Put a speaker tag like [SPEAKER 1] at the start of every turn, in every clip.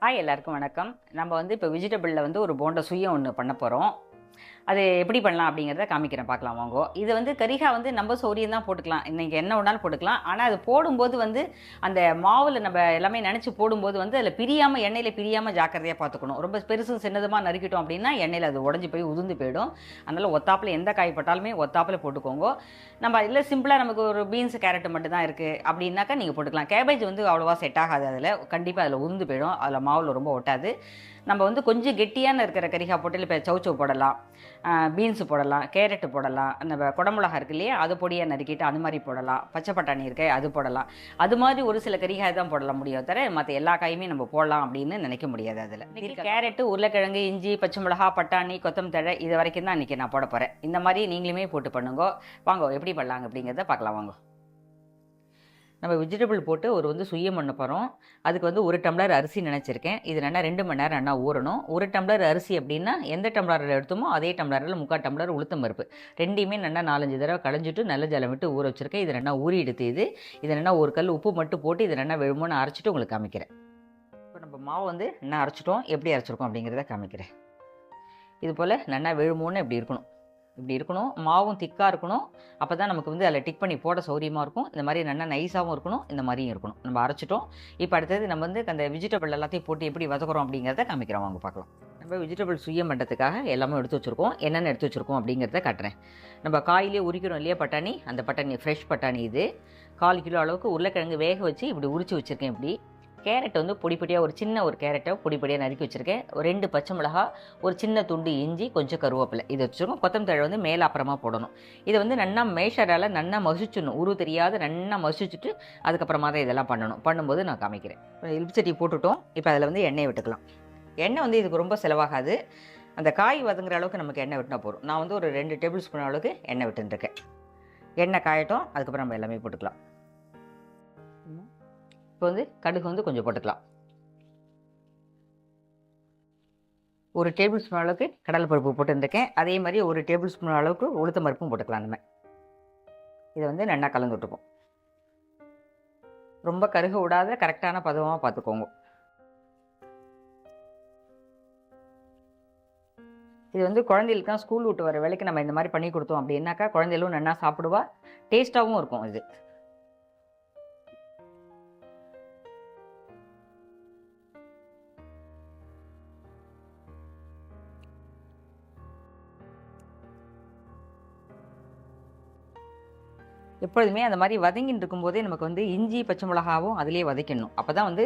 [SPEAKER 1] Hi எல்லாருக்கும் வணக்கம். நம்ம வந்து இப்போ வெஜிடபிளில் வந்து ஒரு போண்டா சுயம் ஒன்று பண்ண போகிறோம். அது எப்படி பண்ணலாம் அப்படிங்கிறத காமிக்கிறேன், பார்க்கலாம் வாங்கோ. இது வந்து கரிகா வந்து நம்ம சௌரியம் தான் போட்டுக்கலாம், இன்றைக்கி என்ன வேணாலும் போட்டுக்கலாம். ஆனால் அது போடும்போது வந்து அந்த மாவில் நம்ம எல்லாமே நினச்சி போடும்போது வந்து அதில் பிரியாமல், எண்ணெயில் பிரியாமல் ஜாக்கிரதையாக பார்த்துக்கணும். ரொம்ப பெருசு சின்னதமாக நறுக்கிட்டோம் அப்படின்னா எண்ணெயில் அது உடஞ்சி போய் உதிர்ந்து போயிடும். அதனால் ஒத்தாப்பில் எந்த காய் போட்டாலுமே ஒத்தாப்பில் போட்டுக்கோங்க. நம்ம இல்லை சிம்பிளாக நமக்கு ஒரு பீன்ஸ் கேரட்டு மட்டும் தான் இருக்குது அப்படின்னாக்கா நீங்கள் போட்டுக்கலாம். கேபேஜ் வந்து அவ்வளோவா செட் ஆகாது, அதில் கண்டிப்பாக அதில் உதிர்ந்து போயிடும், அதில் மாவில் ரொம்ப ஒட்டாது. நம்ம வந்து கொஞ்சம் கெட்டியான இருக்கிற கரிகா போட்டு இப்போ சௌச்சௌ போடலாம், பீன்ஸு போடலாம், கேரட்டு போடலாம், அந்த குடமிளகா இருக்கு இல்லையா அது பொடியாக நறுக்கிட்டு அது மாதிரி போடலாம், பச்சை பட்டாணி இருக்கு அது போடலாம். அது மாதிரி ஒரு சில கரிகாய் தான் போடல முடியும், தவிர மற்ற எல்லா காயுமே நம்ம போடலாம் அப்படின்னு நினைக்க முடியாது. அதில் கேரட்டு, உருளைக்கிழங்கு, இஞ்சி, பச்சை மிளகா, பட்டாணி, கொத்தமல்லி இது வரைக்கும் தான் இன்றைக்கி நான் போட போகிறேன். இந்த மாதிரி நீங்களுமே போட்டு பண்ணுங்க. வாங்க எப்படி பண்ணலாங்க அப்படிங்கிறத பார்க்கலாம் வாங்க. நம்ம வெஜிடபிள் போட்டு ஒரு சுயம் பண்ண போகிறோம். அதுக்கு வந்து 1 டம்ளர் அரிசி நினச்சிருக்கேன். இது நல்லா 2 மணி நேரம் நல்லா ஊறணும். 1 டம்ளர் அரிசி அப்படின்னா எந்த டம்ளரில் எடுத்தோமோ அதே டம்ளரில் 3/4 டம்ளர் உளுத்தம் பருப்பு ரெண்டையுமே நல்லா 4-5 தடவை களைஞ்சிட்டு நல்ல ஜலம் விட்டு ஊற வச்சுருக்கேன். இது நல்லா ஊறி எடுத்து இது நல்லா ஒரு கல் உப்பு மட்டும் போட்டு இது நல்லா வெறுமனே அரைச்சிட்டு உங்களுக்கு காமிக்கிறேன். இப்போ நம்ம மாவு வந்து நல்லா அரைச்சிட்டோம், எப்படி அரைச்சிருக்கோம் அப்படிங்கிறத காமிக்கிறேன். இது போல் நல்லா வெறுமோன்னு இப்படி இருக்கணும். மாவும் திக்காக இருக்கணும். அப்போ தான் நமக்கு வந்து அதில் டிக் பண்ணி போட சௌரியமாக இருக்கும். இந்த மாதிரி நல்லா நைஸாகவும் இருக்கணும், இந்த மாதிரியும் இருக்கணும். நம்ம அரைச்சிட்டோம். இப்போ அடுத்தது நம்ம வந்து அந்த வெஜிடபிள் எல்லாத்தையும் போட்டு எப்படி வதக்குறோம் அப்படிங்கிறத காமிக்கிறோம், வாங்க பார்க்கலாம். நம்ம வெஜிடபிள் சுயம் பண்ணுறதுக்காக எல்லாமே எடுத்து வச்சுருக்கோம். என்னென்ன எடுத்து வச்சுருக்கோம் அப்படிங்கிறத காட்டுறேன். நம்ம காயிலே உரிக்கிறோம் இல்லையா பட்டாணி, அந்த பட்டாணி ஃப்ரெஷ் பட்டாணி இது 1/4 கிலோ அளவுக்கு. உருளைக்கிழங்கு வேக வச்சு இப்படி உரிச்சு வச்சுருக்கேன். இப்படி கேரட் வந்து பொடிப்பொடியாக ஒரு சின்ன ஒரு கேரட்டை பொடிப்பொடியாக நறுக்கி வச்சுருக்கேன். 2 பச்சை மிளகா, ஒரு சின்ன துண்டு இஞ்சி, கொஞ்சம் கருவேப்பிலை இது வச்சுருக்கோம். கொத்தமல்லி வந்து மேலே அப்புறமா போடணும். இதை வந்து நல்லா மேஷரால் நல்லா மசிச்சிடணும், உரு தெரியாத நல்லா மசிச்சுட்டு அதுக்கப்புறமா தான் இதெல்லாம் பண்ணும்போது நான் காமிக்கிறேன். இலிப்சட்டி போட்டுட்டோம். இப்போ அதில் வந்து எண்ணெய் விட்டுக்கலாம். எண்ணெய் வந்து இதுக்கு ரொம்ப செலவாகாது. அந்த காய் வதங்குற அளவுக்கு நமக்கு எண்ணெய் விட்டுனா போதும். நான் வந்து ஒரு 2 டேபிள் ஸ்பூன் அளவுக்கு எண்ணெய் விட்டுருக்கேன். எண்ணெய் காயட்டும், அதுக்கப்புறம் நம்ம எல்லாமே போட்டுக்கலாம். இப்போ வந்து கடுகு வந்து கொஞ்சம் போட்டுக்கலாம். 1 டேபிள் ஸ்பூன் அளவுக்கு கடலைப்பருப்பு போட்டுருக்கேன். அதே மாதிரி 1 டேபிள் ஸ்பூன் அளவுக்கு உளுத்தம் பருப்பும் போட்டுக்கலாம். நம்ம இதை வந்து நல்லா கலந்து விட்டுப்போம். ரொம்ப கருக விடாத கரெக்டான பதமாக பார்த்துக்கோங்க. இது வந்து குழந்தைகளுக்கு ஸ்கூல் விட்டு வர வேலைக்கு நம்ம இந்த மாதிரி பண்ணி கொடுத்தோம் அப்படின்னாக்கா குழந்தைகளும் நல்லா சாப்பிடுவா, டேஸ்ட்டாகவும் இருக்கும். இது எப்பொழுதுமே அந்த மாதிரி வதங்கின்னு இருக்கும்போதே நமக்கு வந்து இஞ்சி பச்சை மிளகாவும் அதிலே வதக்கிடணும். அப்போ தான் வந்து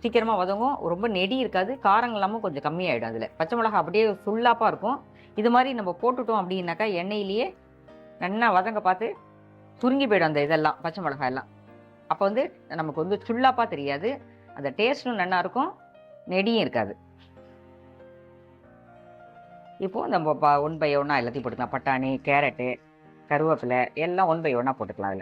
[SPEAKER 1] சீக்கிரமாக வதங்கும், ரொம்ப நெடி இருக்காது, காரங்கள் இல்லாமல் கொஞ்சம் கம்மியாகிடும். அதில் பச்சை மிளகா அப்படியே ஃபுல்லாப்பாக இருக்கும். இது மாதிரி நம்ம போட்டுட்டோம் அப்படின்னாக்கா எண்ணெயிலேயே நல்லா வதங்க பார்த்து சுருங்கி போயிடும் அந்த இதெல்லாம், பச்சை மிளகா எல்லாம். அப்போ வந்து நமக்கு வந்து சுல்லாப்பாக தெரியாது, அந்த டேஸ்ட்டும் நல்லாயிருக்கும், நெடியும் இருக்காது. இப்போது நம்ம 1 by 1 எல்லாத்தையும் போட்டுக்கலாம். பட்டாணி, கேரட்டு, கருவேப்பிலை எல்லாம் 1 by 1 போட்டுக்கலாம்.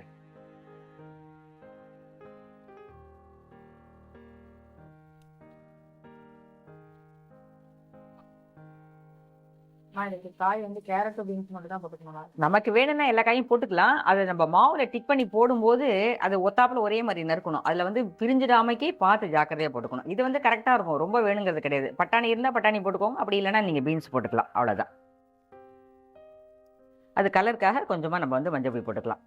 [SPEAKER 1] அதில்
[SPEAKER 2] காய் வந்து கேரட் பீன்ஸ் மட்டும் தான் போட்டுக்கணும்.
[SPEAKER 1] நமக்கு வேணும்னா எல்லா காயும் போட்டுக்கலாம். அதை நம்ம மாவுல டிக் பண்ணி போடும்போது அது ஒத்தாப்புல ஒரே மாதிரி நறுக்கணும். அதில் வந்து பிரிஞ்சிடாமைக்கு பார்த்து ஜாக்கிரதையாக போட்டுக்கணும். இது வந்து கரெக்டாக இருக்கும், ரொம்ப வேணுங்கிறது கிடையாது. பட்டாணி இருந்தால் பட்டாணி போட்டுக்கோங்க, அப்படி இல்லைன்னா நீங்கள் பீன்ஸ் போட்டுக்கலாம், அவ்வளோதான். அது கலருக்காக கொஞ்சமாக நம்ம வந்து மஞ்சள் பொடி போட்டுக்கலாம்.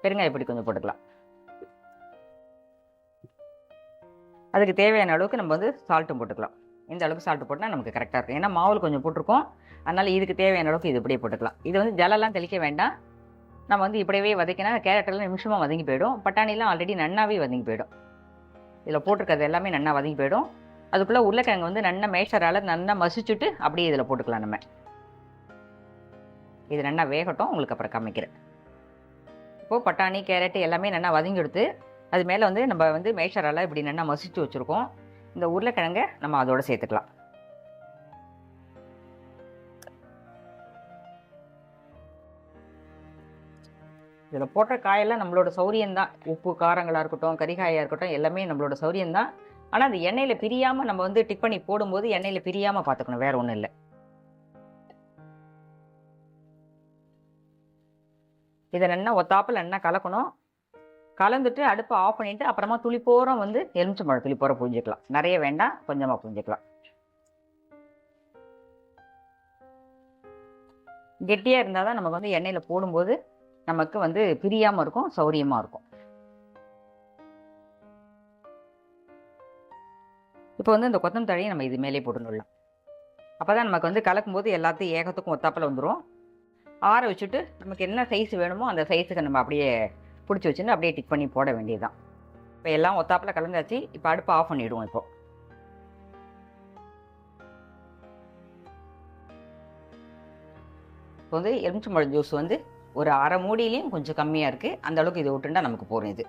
[SPEAKER 1] பெருங்காய பொடி கொஞ்சம் போட்டுக்கலாம். அதுக்கு தேவையான அளவுக்கு நம்ம வந்து சால்ட்டும் போட்டுக்கலாம். இந்த அளவுக்கு சால்ட்டு போட்டால் நமக்கு கரெக்டாக இருக்கும். ஏன்னா மாவில் கொஞ்சம் போட்டிருக்கோம், அதனால் இதுக்கு தேவையான அளவுக்கு இது இப்படியே போட்டுக்கலாம். இது வந்து ஜலெல்லாம் தெளிக்க வேண்டாம். நம்ம வந்து இப்படியே வதக்கினா கேரட்டெல்லாம் நிமிஷமாக வதங்கி போயிடும். பட்டாணிலாம் ஆல்ரெடி நன்னாவே வதங்கி போயிடும். இதில் போட்டிருக்கிறது எல்லாமே நன்னா வதங்கி போயிடும். அதுக்குள்ளே உருளைக்கிழங்கு வந்து நல்லா மேஷரால் நல்லா மசிச்சுட்டு அப்படியே இதில் போட்டுக்கலாம். நம்ம இது நல்லா வேகட்டும், உங்களுக்கு அப்புறம் காமிக்கிறேன். இப்போது பட்டாணி கேரட்டு எல்லாமே நல்லா வதங்கி எடுத்து அது மேலே வந்து நம்ம வந்து மேஷரால் இப்படி நல்லா மசிச்சு வச்சுருக்கோம். இந்த உருளைக்கிழங்கை நம்ம அதோடு சேர்த்துக்கலாம். இதில் போட்ட காயெல்லாம் நம்மளோட சௌரியம்தான். உப்பு காரங்களாக இருக்கட்டும், கரிகாயாக இருக்கட்டும், எல்லாமே நம்மளோட சௌரியம்தான். ஆனால் அது எண்ணெயில் பிரியாமல் நம்ம வந்து டிக் பண்ணி போடும்போது எண்ணெயில் பிரியாமல் பார்த்துக்கணும், வேறு ஒன்றும் இல்லை. இதை நல்லா ஒத்தாப்பில் நல்லா கலக்கணும். கலந்துட்டு அடுப்பை ஆஃப் பண்ணிவிட்டு அப்புறமா துளிப்போரம் வந்து எலுமிச்சம்பழம் துளிப்போரம் புழிஞ்சிக்கலாம். நிறைய வேண்டாம், கொஞ்சமாக புழிஞ்சிக்கலாம். கெட்டியாக இருந்தால் தான் நமக்கு வந்து எண்ணெயில் போடும்போது நமக்கு வந்து பிரியாமல் இருக்கும், சௌரியமாக இருக்கும். இப்போ வந்து இந்த கொத்தமல்லி நம்ம இது மேலே போட்டுடலாம். அப்போ தான் நமக்கு வந்து கலக்கும்போது எல்லாத்தையும் ஏகத்துக்கும் ஒத்தாப்பில் வந்துடும். ஆற வச்சுட்டு நமக்கு என்ன சைஸ் வேணுமோ அந்த சைஸுக்கு நம்ம அப்படியே பிடிச்சி வச்சுட்டு அப்படியே டிக் பண்ணி போட வேண்டியதுதான். இப்போ எல்லாம் ஒத்தாப்பில் கலந்தாச்சு. இப்போ அடுப்பு ஆஃப் பண்ணிவிடுவோம். இப்போ வந்து எலுமிச்சம்பழம் ஜூஸ் வந்து ஒரு அரை மூடியிலையும் கொஞ்சம் கம்மியாக இருக்குது. அந்த அளவுக்கு இது விட்டுண்டா நமக்கு போகும். இது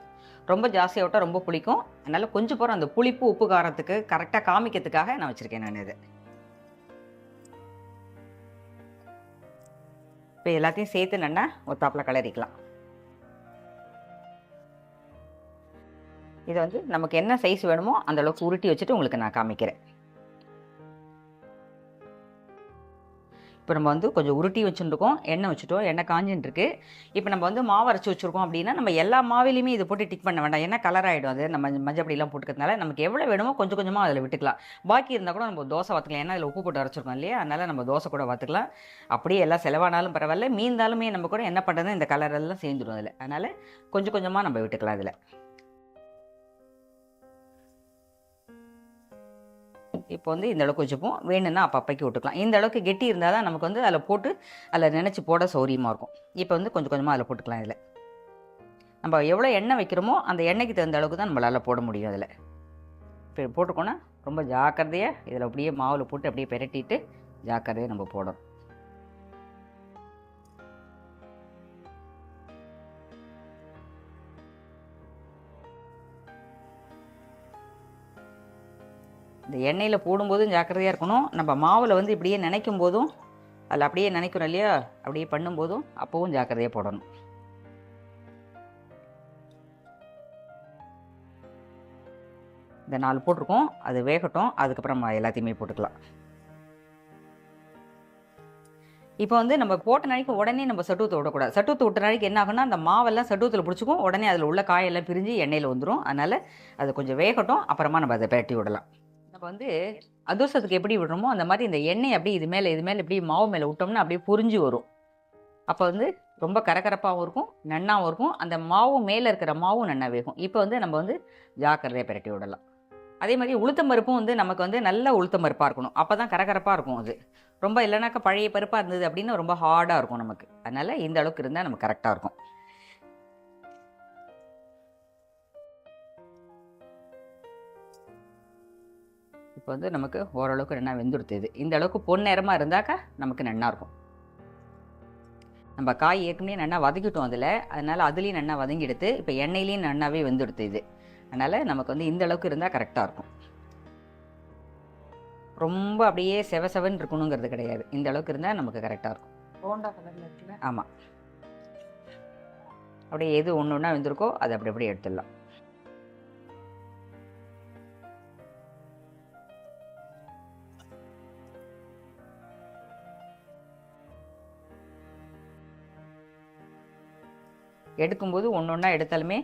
[SPEAKER 1] ரொம்ப ஜாஸ்தியாக விட்டால் ரொம்ப புளிக்கும். அதனால் கொஞ்சம் போகிற அந்த புளிப்பு உப்பு காரத்துக்கு கரெக்டாக காமிக்கிறதுக்காக நான் வச்சுருக்கேன் நான் இது. இப்போ எல்லாத்தையும் சேர்த்து நல்லா ஒத்தாப்பில் கலரிக்கலாம். இதை வந்து நமக்கு என்ன சைஸ் வேணுமோ அந்த அளவுக்கு உருட்டி வச்சுட்டு உங்களுக்கு நான் காமிக்கிறேன். இப்போ நம்ம வந்து கொஞ்சம் உருட்டி வச்சுருக்கோம், எண்ணெய் வச்சுட்டோம், எண்ணெய் காஞ்சின்னு இருக்கு. இப்போ நம்ம வந்து மாவு அரைச்சி வச்சுருக்கோம் அப்படின்னா நம்ம எல்லா மாவிலையுமே இது போட்டு டிக் பண்ண வேண்டாம். ஏன்னா கலர் ஆகிடும். அது நம்ம மஞ்சப்படிலாம் போட்டுக்கிறதுனால நமக்கு எவ்வளோ வேணுமோ கொஞ்சம் கொஞ்சமாக அதில் விட்டுக்கலாம். பாக்கி இருந்தால் கூட நம்ம தோசை வாத்துக்கலாம். ஏன்னா அதில் உப்பு போட்டு அரைச்சிருக்கோம் இல்லையா, அதனால் நம்ம தோசை கூட வாத்துக்கலாம். அப்படியே எல்லாம் செலவானாலும் பரவாயில்ல, மீந்தாலுமே நம்ம கூட என்ன பண்ணுறது, இந்த கலர் எல்லாம் சேர்ந்துடும் அதில். அதனால் கொஞ்சம் கொஞ்சமாக நம்ம விட்டுக்கலாம் அதில். இப்போ வந்து இந்த அளவுக்கு வச்சுப்போம். வேணும்னா அப்பப்பைக்கு விட்டுக்கலாம். இந்த அளவுக்கு கெட்டி இருந்தால் தான் நமக்கு வந்து அதில் போட்டு அதில் நினச்சி போட சௌரியமாக இருக்கும். இப்போ வந்து கொஞ்சம் கொஞ்சமாக அதில் போட்டுக்கலாம். இதில் நம்ம எவ்வளோ எண்ணெய் வைக்கிறோமோ அந்த எண்ணெய்க்கு தகுந்த அளவுக்கு தான் நம்மளால் போட முடியும். அதில் இப்போ போட்டுக்கோன்னா ரொம்ப ஜாக்கிரதையாக இதில் அப்படியே மாவில் போட்டு அப்படியே பெரட்டிட்டு ஜாக்கிரதையாக நம்ம போடணும். இந்த எண்ணெயில் போடும்போதும் ஜாக்கிரதையாக இருக்கணும். நம்ம மாவில் வந்து இப்படியே நினைக்கும் போதும் அதில் அப்படியே நினைக்கிறோம் இல்லையா, அப்படியே பண்ணும்போதும் அப்போவும் ஜாக்கிரதையாக போடணும். இந்த 4 போட்டிருக்கோம், அது வேகட்டும். அதுக்கப்புறம் எல்லாத்தையுமே போட்டுக்கலாம். இப்போ வந்து நம்ம போட்ட நாளைக்கு உடனே நம்ம சட்டுவத்தை விடக்கூடாது. சட்டுவத்தை விட்ட நாளைக்கு என்ன ஆகுன்னா அந்த மாவெல்லாம் சட்டுவத்தில் பிடிச்சிக்கும், உடனே அதில் உள்ள காயெல்லாம் பிரிஞ்சு எண்ணெயில் வந்துடும். அதனால் அது கொஞ்சம் வேகட்டும், அப்புறமா நம்ம அதை பெரட்டி விடலாம். நம்ம வந்து அதிரசத்துக்கு எப்படி விடுறோமோ அந்த மாதிரி இந்த எண்ணெய் அப்படியே இது மேலே இப்படி மாவு மேலே விட்டோம்னா அப்படியே புரிஞ்சு வரும். அப்போ வந்து ரொம்ப கரகரப்பாகவும் இருக்கும், நன்னாவும் இருக்கும். அந்த மாவு மேலே இருக்கிற மாவும் நன்னா வேகும். இப்போ வந்து நம்ம வந்து ஜாக்கிரதையாக பெரட்டி விடலாம். அதே மாதிரி உளுத்தம் பருப்பும் வந்து நமக்கு வந்து நல்ல உளுத்தம் பருப்பாக இருக்கணும். அப்போ தான் கரகரப்பாக இருக்கும். அது ரொம்ப இல்லைனாக்கா பழைய பருப்பாக இருந்தது அப்படின்னா ரொம்ப ஹார்டாக இருக்கும் நமக்கு. அதனால் இந்த அளவுக்கு இருந்தால் நமக்கு கரெக்டாக இருக்கும். இப்போ வந்து நமக்கு ஓரளவுக்கு நல்லா வெந்துடுத்துது. இந்த அளவுக்கு பொன்னிறமாக இருந்தாக்கா நமக்கு நல்லா இருக்கும். நம்ம காய் ஏற்கனவே நல்லா வதக்கிட்டோம் அதில், அதனால் அதுலேயும் நல்லா வதங்கிடுது. இப்போ எண்ணெயிலையும் நல்லாவே வெந்துடுத்து இது. அதனால் நமக்கு வந்து இந்த அளவுக்கு இருந்தால் கரெக்டாக இருக்கும். ரொம்ப அப்படியே செவன்னு இருக்கணுங்கிறது கிடையாது. இந்த அளவுக்கு இருந்தால் நமக்கு கரெக்டாக இருக்கும்.
[SPEAKER 2] போண்டா கலரில் இருக்குல்ல.
[SPEAKER 1] ஆமாம், அப்படியே எது ஒன்று ஒன்றா வெந்திருக்கோ அதை அப்படி அப்படியே எடுத்துடலாம். எடுக்கும்போது ஒன்று ஒன்றா எடுத்தாலுமே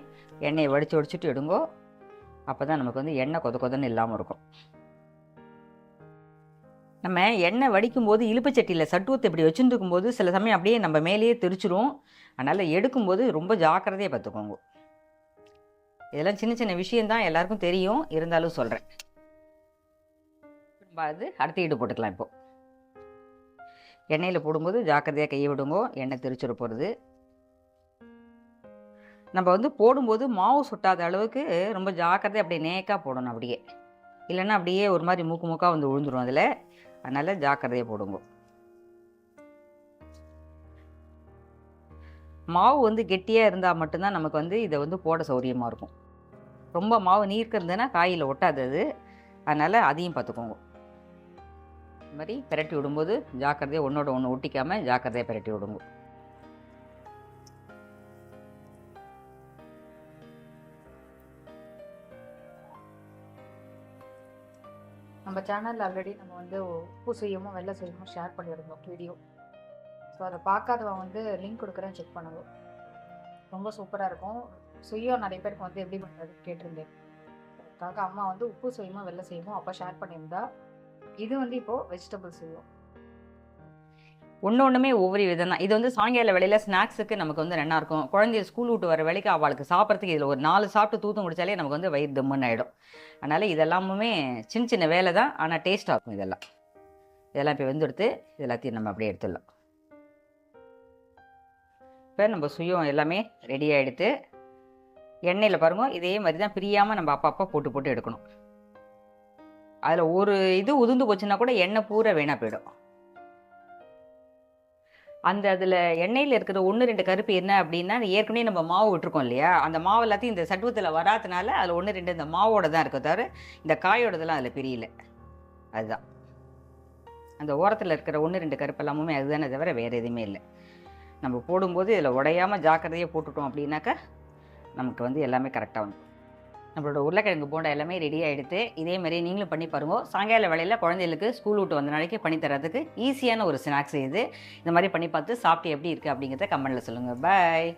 [SPEAKER 1] எண்ணெயை வடிச்சுட்டு எடுங்கோ. அப்போ தான் நமக்கு வந்து எண்ணெய் கொதன்னு இல்லாமல் இருக்கும். நம்ம எண்ணெய் வடிக்கும்போது இழுப்புச்சட்டியில் சட்டுவத்தை இப்படி வச்சுருக்கும் போது சில சமயம் அப்படியே நம்ம மேலேயே தெரிச்சிரும். அதனால் எடுக்கும்போது ரொம்ப ஜாக்கிரதையாக பார்த்துக்கோங்க. இதெல்லாம் சின்ன சின்ன விஷயந்தான், எல்லாருக்கும் தெரியும், இருந்தாலும் சொல்கிறேன். நம்ம அது அடுத்த ஈடு போட்டுக்கலாம். இப்போது எண்ணெயில் போடும்போது ஜாக்கிரதையாக கையை விடுங்கோ, எண்ணெய் தெரிச்சிட போகிறது. நம்ம வந்து போடும்போது மாவு சுட்டாத அளவுக்கு ரொம்ப ஜாக்கிரதையாக அப்படியே நேக்காக போடணும். அப்படியே இல்லைன்னா அப்படியே ஒரு மாதிரி மூக்காக வந்து விழுந்துடும் அதில். அதனால் ஜாக்கிரதையாக போடுங்க. மாவு வந்து கெட்டியாக இருந்தால் மட்டும்தான் நமக்கு வந்து இதை வந்து போட சௌரியமாக இருக்கும். ரொம்ப மாவு நீர்க்க இருந்ததுன்னா காயில் ஒட்டாது அது. அதனால் அதையும் பார்த்துக்கோங்க. இந்த மாதிரி பெரட்டி விடும்போது ஜாக்கிரதையாக ஒன்றோட ஒன்று ஒட்டிக்காமல் ஜாக்கிரதையாக பெரட்டி விடுங்க.
[SPEAKER 2] நம்ம சேனலில் ஆல்ரெடி நம்ம வந்து உப்பு சுயமும் வெள்ளை சுயமும் ஷேர் பண்ணியிருந்தோம் வீடியோ. ஸோ அதை பார்க்காதவங்க வந்து லிங்க் கொடுக்குறேன், செக் பண்ணுங்க. ரொம்ப சூப்பராக இருக்கும். சுயம் நிறைய பேருக்கு வந்து எப்படி பண்ணுறதுன்னு கேட்டிருந்தேன். அதுக்காக அம்மா வந்து உப்பு சுயமும் வெள்ளை சுயமும் அப்போ ஷேர் பண்ணியிருந்தா. இது வந்து இப்போது வெஜிடபிள் சுயம்.
[SPEAKER 1] ஒன்றுமே ஒவ்வொரு விதம் தான். இது வந்து சாயங்கால வேளையில் ஸ்நாக்ஸுக்கு நமக்கு வந்து நல்லாயிருக்கும். குழந்தைய ஸ்கூல் விட்டு வர வேலைக்கு அவளுக்கு சாப்பிட்றதுக்கு இதில் ஒரு 4 சாப்பிட்டு தூத்து முடிச்சாலே நமக்கு வந்து வயிறு தம்முன்னு ஆகிடும். அதனால் இதெல்லாமுமே சின்ன சின்ன வேலை தான், ஆனால் டேஸ்ட்டாக இருக்கும். இதெல்லாம் இப்போ வெந்தெடுத்து இது எல்லாத்தையும் நம்ம அப்படியே எடுத்துடலாம். இப்போ நம்ம சுயம் எல்லாமே ரெடி ஆகிடுத்து. எண்ணெயில் பாருங்க, இதே மாதிரி தான் பிரியாமல் நம்ம அப்பப்போ போட்டு எடுக்கணும். அதில் ஒரு இது உதிர்ந்து போச்சுன்னா கூட எண்ணெய் பூரா வீணாக போயிடும். அதில் எண்ணெயில் இருக்கிற 1-2 கருப்பு என்ன அப்படின்னா, ஏற்கனவே நம்ம மாவு விட்டுருக்கோம் இல்லையா, அந்த மாவு எல்லாத்தையும் இந்த சட்டுவத்தில் வராதனால அதில் 1-2 இந்த மாவோட தான் இருக்க தவிர இந்த காயோடதெல்லாம் அதில் பிரியல. அதுதான் அந்த ஓரத்தில் இருக்கிற 1-2 கருப்பு எல்லாமே அதுதானே தவிர வேறு எதுவுமே இல்லை. நம்ம போடும்போது இதில் உடையாமல் ஜாக்கிரதையாக போட்டுட்டோம் அப்படின்னாக்கா நமக்கு வந்து எல்லாமே கரெக்டாக வந்துடும். நம்மளோட உருளைக்கிழங்கு போண்டா எல்லாமே ரெடியாக எடுத்து இதே மாதிரி நீங்களும் பண்ணி பாருங்க. சாயங்கால வேளையில் குழந்தைகளுக்கு ஸ்கூல் விட்டு வந்த நாளைக்கு பண்ணி தரதுக்கு ஈஸியான ஒரு ஸ்நாக்ஸ் இது. இந்த மாதிரி பண்ணி பார்த்து சாப்பிட்டு எப்படி இருக்குது அப்படிங்கிறத கமெண்ட்டில் சொல்லுங்கள். பாய்.